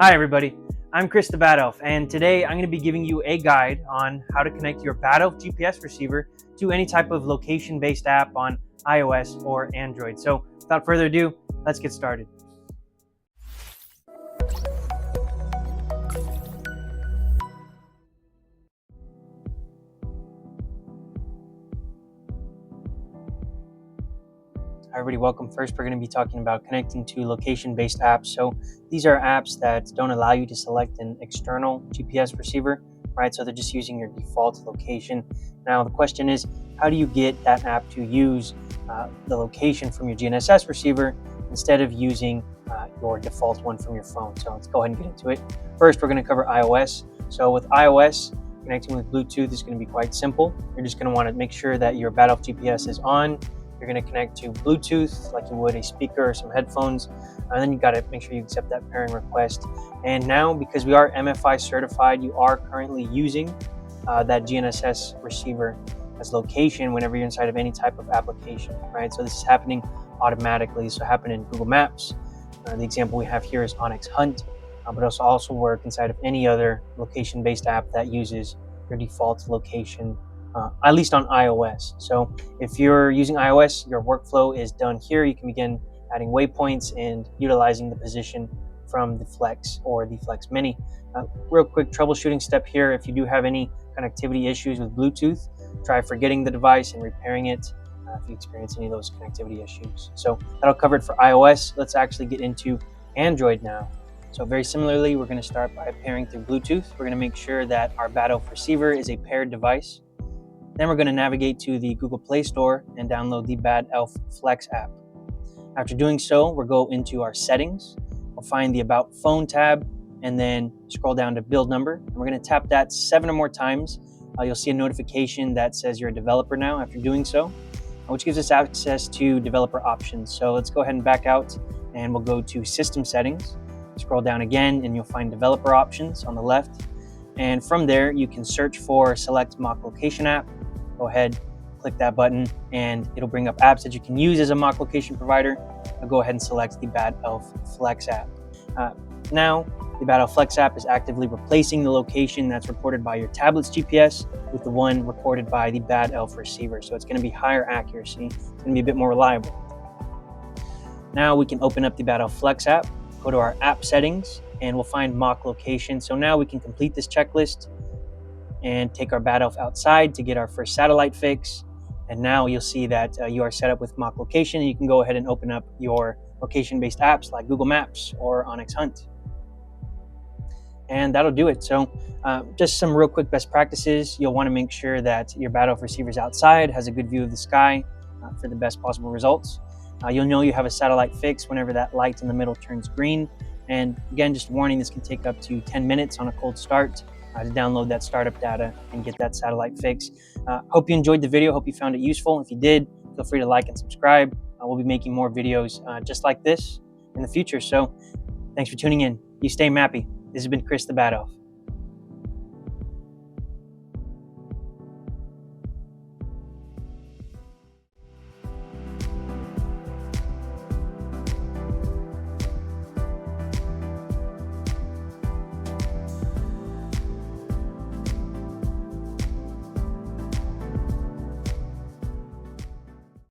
Hi everybody, I'm Chris the Bad Elf, and today I'm going to be giving you a guide on how to connect your Bad Elf GPS receiver to any type of location-based app on iOS or Android. So without further ado, let's get started. Hi everybody, welcome. First, we're going to be talking about connecting to location-based apps. So these are apps that don't allow you to select an external GPS receiver, right? So they're just using your default location. Now the question is, how do you get that app to use the location from your GNSS receiver instead of using your default one from your phone? So let's go ahead and get into it. First, we're going to cover iOS. So with iOS, connecting with Bluetooth is going to be quite simple. You're just going to want to make sure that your Bad Elf GPS is on. You're going to connect to Bluetooth like you would a speaker or some headphones, and then you got to make sure you accept that pairing request. And now, because we are MFI certified, you are currently using that GNSS receiver as location whenever you're inside of any type of application, right? So this is happening automatically. So happen in Google Maps. The example we have here is OnX Hunt, but also work inside of any other location-based app that uses your default location, at least on iOS. So if you're using iOS, your workflow is done here. You can begin adding waypoints and utilizing the position from the Flex or the Flex Mini. Real quick troubleshooting step here. If you do have any connectivity issues with Bluetooth, try forgetting the device and repairing it if you experience any of those connectivity issues. So that'll cover it for iOS. Let's actually get into Android now. So very similarly, we're going to start by pairing through Bluetooth. We're going to make sure that our Bad Elf receiver is a paired device. Then we're going to navigate to the Google Play Store and download the Bad Elf Flex app. After doing so, we'll go into our settings. We'll find the About Phone tab and then scroll down to build number. And we're going to tap that 7 or more times. You'll see a notification that says you're a developer now after doing so, which gives us access to developer options. So let's go ahead and back out and we'll go to System Settings. Scroll down again and you'll find developer options on the left. And from there, you can search for Select Mock Location app. Go ahead, click that button, and it'll bring up apps that you can use as a mock location provider. I'll go ahead and select the Bad Elf Flex app. Now, the Bad Elf Flex app is actively replacing the location that's reported by your tablet's GPS with the one recorded by the Bad Elf receiver. So it's going to be higher accuracy. It's going to be a bit more reliable. Now we can open up the Bad Elf Flex app, go to our app settings, and we'll find mock location. So now we can complete this checklist and take our Bad Elf outside to get our first satellite fix. And now you'll see that you are set up with mock location, and you can go ahead and open up your location-based apps like Google Maps or OnX Hunt. And that'll do it. So just some real quick best practices. You'll want to make sure that your Bad Elf receiver is outside, has a good view of the sky for the best possible results. You'll know you have a satellite fix whenever that light in the middle turns green. And again, just warning, this can take up to 10 minutes on a cold start to download that startup data and get that satellite fix. Hope you enjoyed the video. Hope you found it useful. If you did, feel free to like and subscribe. We'll be making more videos just like this in the future. So thanks for tuning in. You stay mappy. This has been Chris the Bad Elf.